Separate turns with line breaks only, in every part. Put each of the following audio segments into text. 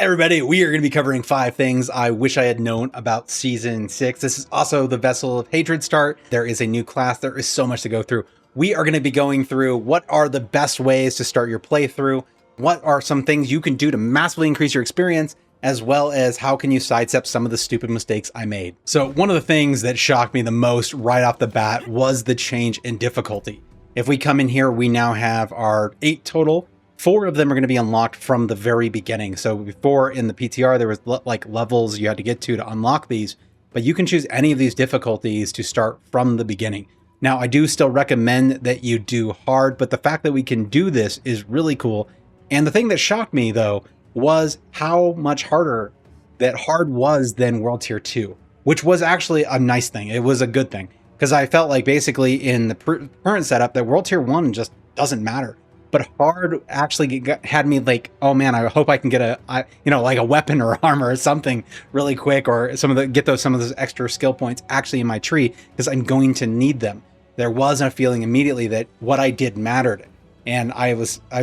Everybody, we are going to be covering 5 things I wish I had known about Season 6. This is also the Vessel of Hatred start. There is a new class. There is so much to go through. We are going to be going through what are the best ways to start your playthrough, what are some things you can do to massively increase your experience, as well as how can you sidestep some of the stupid mistakes I made. So one of the things that shocked me the most right off the bat was the change in difficulty. If we come in here, we now have our 8 total. 4 of them are going to be unlocked from the very beginning. So before in the PTR, there was like levels you had to get to unlock these, but you can choose any of these difficulties to start from the beginning. Now, I do still recommend that you do hard, but the fact that we can do this is really cool. And the thing that shocked me though, was how much harder that hard was than World Tier 2, which was actually a nice thing. It was a good thing because I felt like basically in the current setup that World Tier 1 just doesn't matter. But hard actually had me like, oh man, I hope I can get like a weapon or armor or something really quick, or some of those extra skill points actually in my tree, because I'm going to need them. There was a feeling immediately that what I did mattered. And I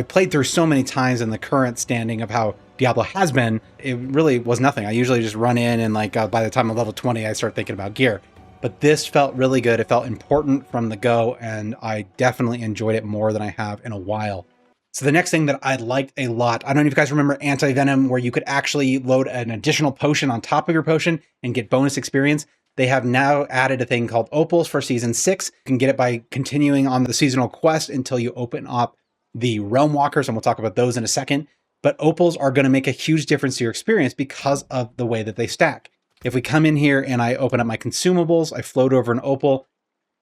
played through so many times in the current standing of how Diablo has been, it really was nothing. I usually just run in and like by the time I'm level 20, I start thinking about gear. But this felt really good. It felt important from the go, and I definitely enjoyed it more than I have in a while. So the next thing that I liked a lot, I don't know if you guys remember Anti-Venom, where you could actually load an additional potion on top of your potion and get bonus experience. They have now added a thing called Opals for Season 6. You can get it by continuing on the seasonal quest until you open up the Realm Walkers, and we'll talk about those in a second. But Opals are going to make a huge difference to your experience because of the way that they stack. If we come in here and I open up my consumables, I float over an opal,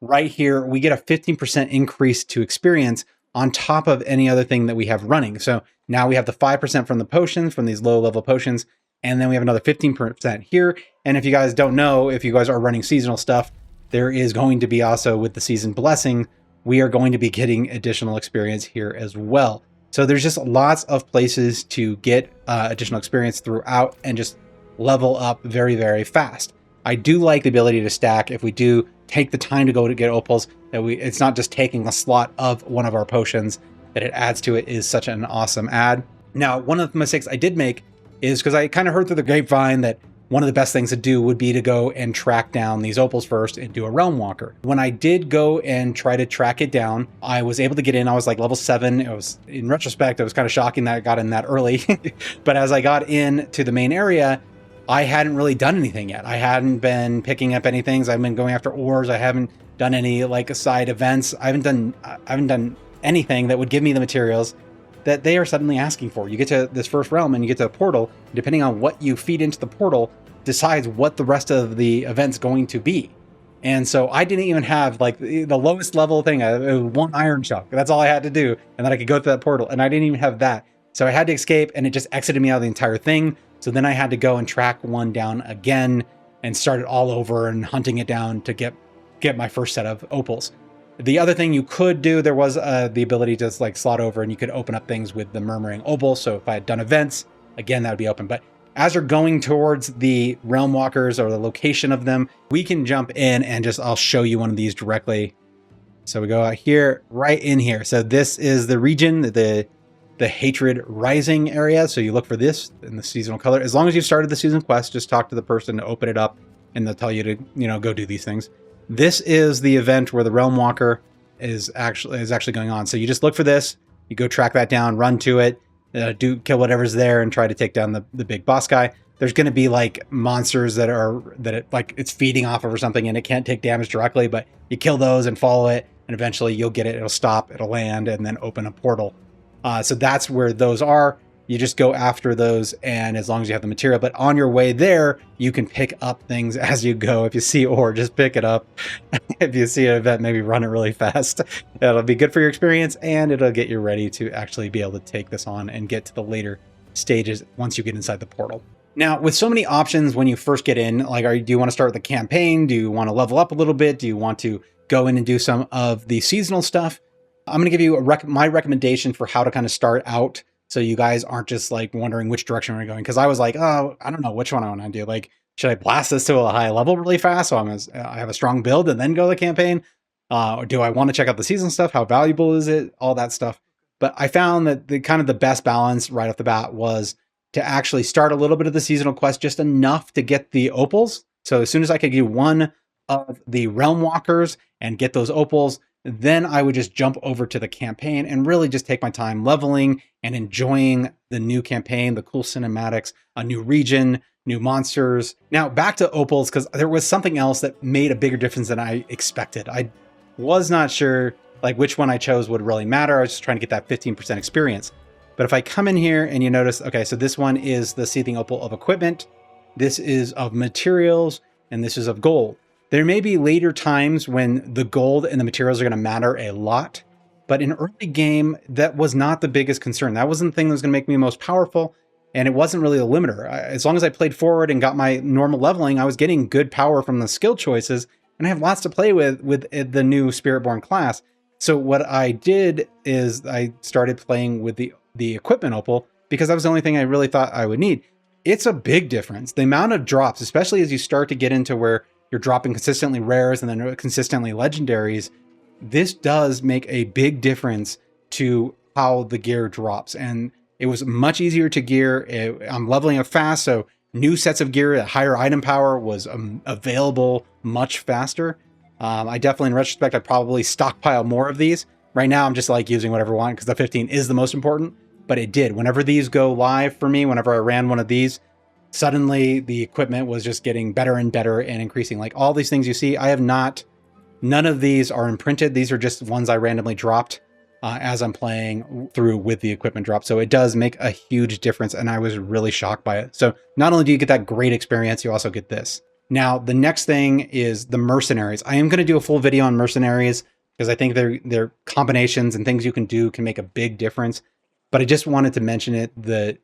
right here, we get a 15% increase to experience on top of any other thing that we have running. So now we have the 5% from the potions, from these low level potions, and then we have another 15% here. And if you guys don't know, if you guys are running seasonal stuff, there is going to be also with the season blessing, we are going to be getting additional experience here as well. So there's just lots of places to get additional experience throughout and just level up very, very fast. I do like the ability to stack if we do take the time to go to get opals, that it's not just taking a slot of one of our potions, that it adds to it is such an awesome add. Now, one of the mistakes I did make is because I kind of heard through the grapevine that one of the best things to do would be to go and track down these opals first and do a Realm Walker. When I did go and try to track it down, I was able to get in. I was like level 7. It was, in retrospect, it was kind of shocking that I got in that early. But as I got into the main area, I hadn't really done anything yet. I hadn't been picking up any things. I've been going after ores. I haven't done any like side events. I haven't done anything that would give me the materials that they are suddenly asking for. You get to this first realm and you get to a portal. Depending on what you feed into the portal decides what the rest of the event's going to be. And so I didn't even have like the lowest level thing, one iron chunk. That's all I had to do. And then I could go through that portal, and I didn't even have that. So I had to escape, and it just exited me out of the entire thing. So then I had to go and track one down again and start it all over and hunting it down to get my first set of opals. The other thing you could do, there was the ability to just like slot over, and you could open up things with the Murmuring Opal. So if I had done events, again, that would be open. But as you're going towards the Realm Walkers or the location of them, we can jump in and I'll show you one of these directly. So we go out here, right in here. So this is the region, the Hatred Rising area. So you look for this in the seasonal color. As long as you've started the season quest, just talk to the person to open it up, and they'll tell you to, go do these things. This is the event where the Realm Walker is actually going on. So you just look for this, you go track that down, run to it, kill whatever's there, and try to take down the big boss guy. There's going to be like monsters that it's feeding off of or something, and it can't take damage directly, but you kill those and follow it, and eventually you'll get it. It'll stop, it'll land, and then open a portal. So that's where those are. You just go after those, and as long as you have the material. But on your way there, you can pick up things as you go. If you see ore, just pick it up. If you see an event, maybe run it really fast. It'll be good for your experience, and it'll get you ready to actually be able to take this on and get to the later stages once you get inside the portal. Now, with so many options when you first get in, like, do you want to start the campaign? Do you want to level up a little bit? Do you want to go in and do some of the seasonal stuff? I'm going to give you my recommendation for how to kind of start out, so you guys aren't just like wondering which direction we're going. Because I was like, oh, I don't know which one I want to do. Like, should I blast this to a high level really fast so I have a strong build and then go to the campaign? Or do I want to check out the season stuff? How valuable is it? All that stuff. But I found that the best balance right off the bat was to actually start a little bit of the seasonal quest, just enough to get the opals. So as soon as I could get one of the realm walkers and get those opals, then I would just jump over to the campaign and really just take my time leveling and enjoying the new campaign, the cool cinematics, a new region, new monsters. Now back to opals, because there was something else that made a bigger difference than I expected. I was not sure like which one I chose would really matter. I was just trying to get that 15% experience. But if I come in here and you notice, okay, so this one is the seething opal of equipment. This is of materials, and this is of gold. There may be later times when the gold and the materials are going to matter a lot, but in early game, that was not the biggest concern. That wasn't the thing that was going to make me most powerful, and it wasn't really a limiter. As long as I played forward and got my normal leveling, I was getting good power from the skill choices, and I have lots to play with the new Spiritborn class. So what I did is I started playing with the equipment opal because that was the only thing I really thought I would need. It's a big difference. The amount of drops, especially as you start to get into where you're dropping consistently rares and then consistently legendaries, this does make a big difference to how the gear drops. And it was much easier to gear. I'm leveling up fast, so new sets of gear at higher item power was available much faster. I definitely, in retrospect, I'd probably stockpile more of these. Right now, I'm just like using whatever I want because the 15 is the most important. But it did. Whenever these go live for me, whenever I ran one of these, suddenly the equipment was just getting better and better and increasing. Like all these things you see, I have not, none of these are imprinted. These are just ones I randomly dropped as I'm playing through with the equipment drop. So it does make a huge difference. And I was really shocked by it. So not only do you get that great experience, you also get this. Now, the next thing is the mercenaries. I am going to do a full video on mercenaries because I think their combinations and things you can do can make a big difference. But I just wanted to mention it. The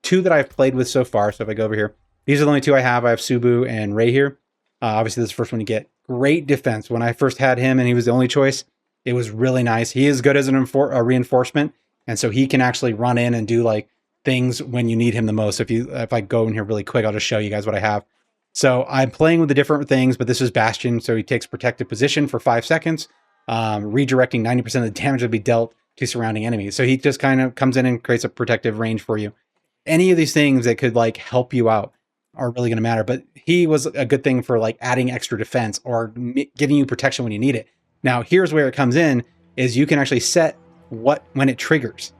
two that I've played with so far, so if I go over here, these are the only two I have. I have Subu and Ray here. Obviously, this is the first one you get. Great defense. When I first had him and he was the only choice, it was really nice. He is good as a reinforcement, and so he can actually run in and do like things when you need him the most. If I go in here really quick, I'll just show you guys what I have. So I'm playing with the different things, but this is Bastion, so he takes protected position for 5 seconds, redirecting 90% of the damage that will be dealt to surrounding enemies. So he just kind of comes in and creates a protective range for you. Any of these things that could like help you out are really going to matter, but he was a good thing for like adding extra defense or giving you protection when you need it. Now, here's where it comes in, is you can actually set when it triggers.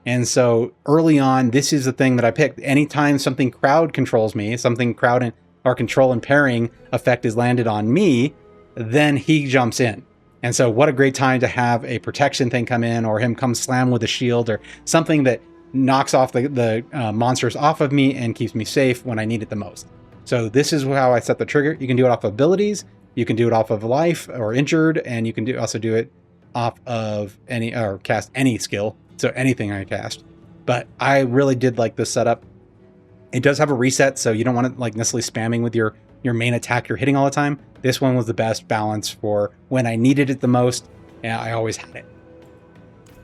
And so early on, this is the thing that I picked. Anytime something crowd controls me, something crowd or control and pairing effect is landed on me, then he jumps in. And so what a great time to have a protection thing come in, or him come slam with a shield, or something that knocks off the monsters off of me and keeps me safe when I need it the most. So this is how I set the trigger. You can do it off of abilities, you can do it off of life or injured, and you can also do it off of any, or cast any skill. So anything I cast. But I really did like this setup. It does have a reset, so you don't want to like necessarily spamming with your main attack you're hitting all the time. This one was the best balance for when I needed it the most, and I always had it.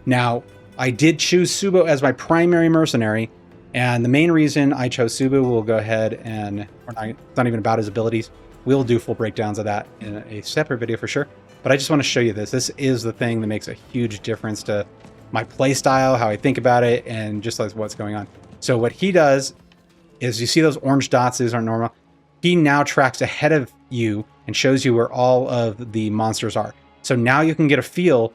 Now, I did choose Subu as my primary mercenary, and the main reason I chose Subu, we'll go ahead and, it's not even about his abilities. We'll do full breakdowns of that in a separate video for sure. But I just want to show you this. This is the thing that makes a huge difference to my play style, how I think about it, and just like what's going on. So what he does is, you see those orange dots, these aren't normal. He now tracks ahead of you and shows you where all of the monsters are. So now you can get a feel,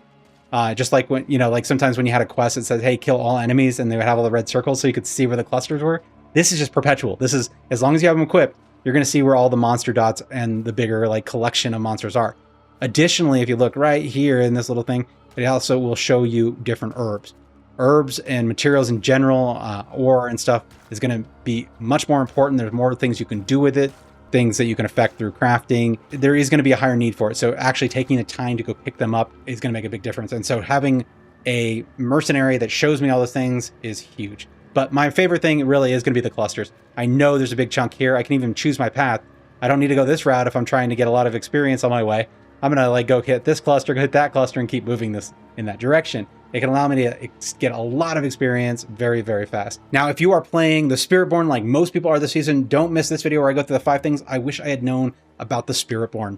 just like when, like sometimes when you had a quest that says, hey, kill all enemies, and they would have all the red circles so you could see where the clusters were. This is just perpetual. This is, as long as you have them equipped, you're going to see where all the monster dots and the bigger like collection of monsters are. Additionally, if you look right here in this little thing, it also will show you different herbs. Herbs and materials in general, ore and stuff, is going to be much more important. There's more things you can do with it, things that you can affect through crafting. There is going to be a higher need for it. So actually taking the time to go pick them up is going to make a big difference. And so having a mercenary that shows me all those things is huge. But my favorite thing really is going to be the clusters. I know there's a big chunk here. I can even choose my path. I don't need to go this route if I'm trying to get a lot of experience on my way. I'm going to like go hit this cluster, hit that cluster, and keep moving this in that direction. It can allow me to get a lot of experience very, very fast. Now, if you are playing the Spiritborn like most people are this season, don't miss this video where I go through the 5 things I wish I had known about the Spiritborn.